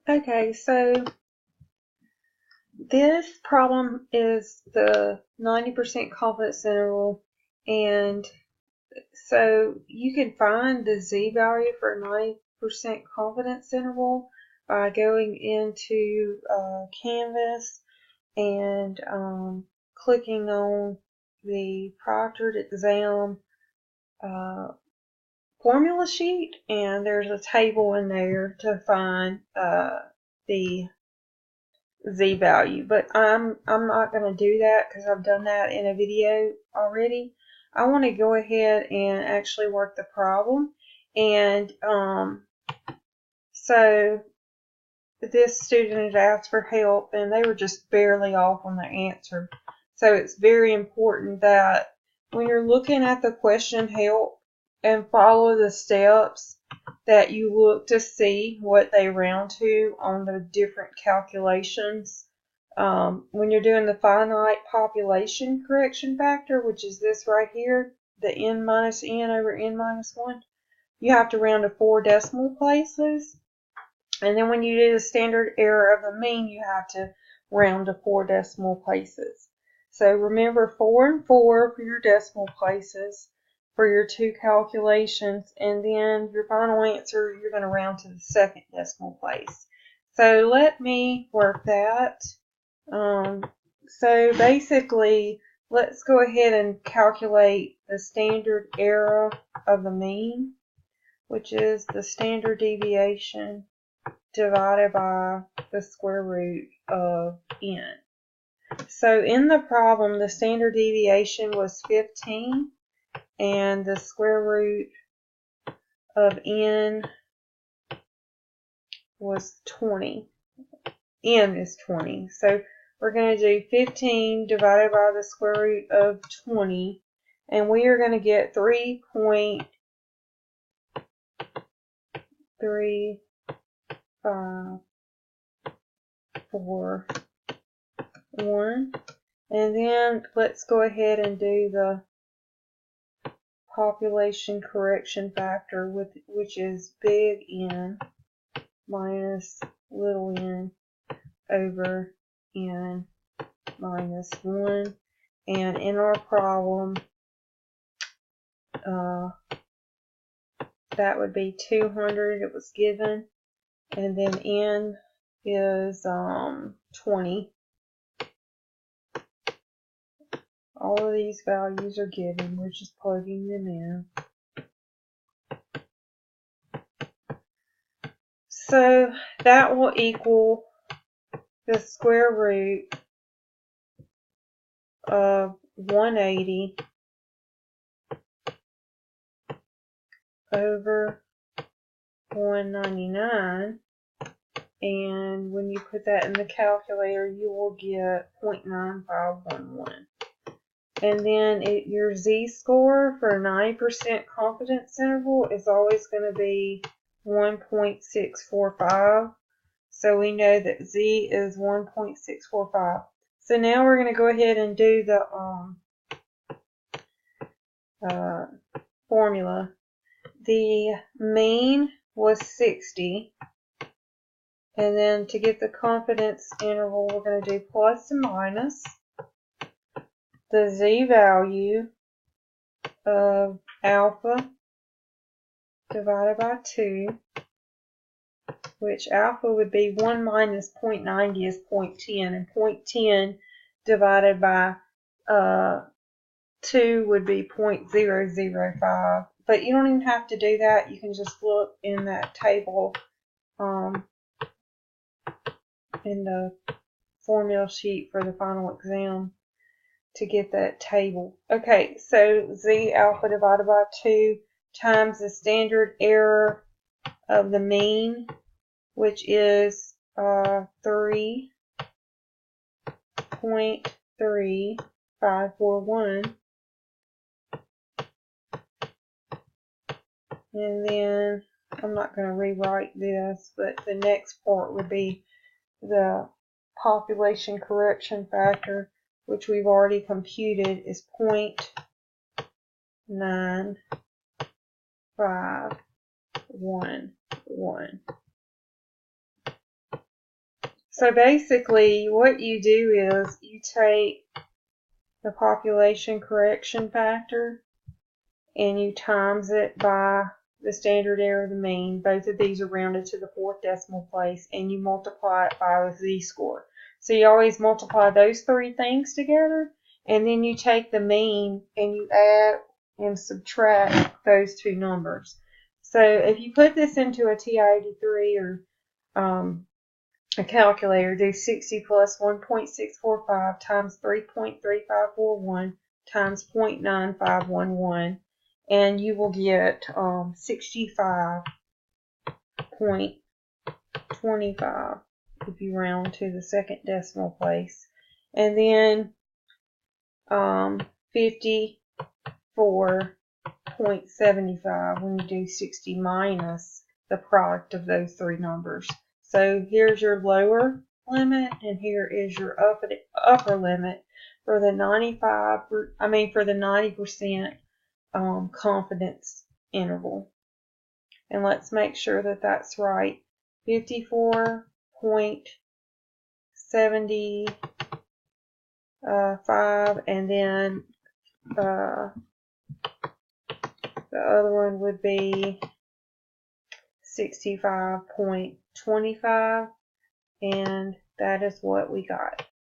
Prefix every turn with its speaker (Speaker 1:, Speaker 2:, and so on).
Speaker 1: Okay, so this problem is the 90% confidence interval, and so you can find the z-value for a 90% confidence interval by going into Canvas and clicking on the proctored exam formula sheet, and there's a table in there to find the z-value, but I'm not going to do that because I've done that in a video already. I want to go ahead and actually work the problem, and so this student had asked for help and they were just barely off on their answer. So it's very important that when you're looking at the question help and follow the steps, that you look to see what they round to on the different calculations. When you're doing the finite population correction factor, which is this right here, the n minus n over n minus 1, you have to round to 4 decimal places. And then when you do the standard error of the mean, you have to round to 4 decimal places. So remember 4 and 4 for your decimal places for your two calculations, and then your final answer, you're going to round to the second decimal place. So let me work that. So basically, let's go ahead and calculate the standard error of the mean, which is the standard deviation divided by the square root of n. So in the problem, the standard deviation was 15, and the square root of n was 20. N is 20. So we're going to do 15 divided by the square root of 20, and we are going to get 3.35441. And then let's go ahead and do the population correction factor, which is big N minus little n over n minus 1. And in our problem, that would be 200, it was given, and then n is 20. All of these values are given, we're just plugging them in. So that will equal the square root of 180 over 199, and when you put that in the calculator, you will get 0.9511. And then your z-score for a 90% confidence interval is always going to be 1.645. So we know that z is 1.645. So now we're going to go ahead and do the formula. The mean was 60. And then to get the confidence interval, we're going to do plus and minus the z-value of alpha divided by 2, which alpha would be 1 minus 0.90 is 0.10, and 0.10 divided by 2 would be 0.005. But you don't even have to do that. You can just look in that table in the formula sheet for the final exam to get that table. Okay, so z alpha divided by 2 times the standard error of the mean, which is 3.3541. And then I'm not going to rewrite this, but the next part would be the population correction factor, which we've already computed, is 0.9511. So basically what you do is you take the population correction factor and you times it by the standard error of the mean. Both of these are rounded to the 4th decimal place, and you multiply it by the z-score. So you always multiply those three things together, and then you take the mean and you add and subtract those two numbers. So if you put this into a TI-83 or a calculator, do 60 plus 1.645 times 3.3541 times 0.9511, and you will get 65.25 if you round to the 2nd decimal place. And then 54.75 when you do 60 minus the product of those three numbers. So here's your lower limit, and here is your upper limit for the 90% confidence interval. And let's make sure that that's right. 54.75, and then the other one would be 65.25, and that is what we got.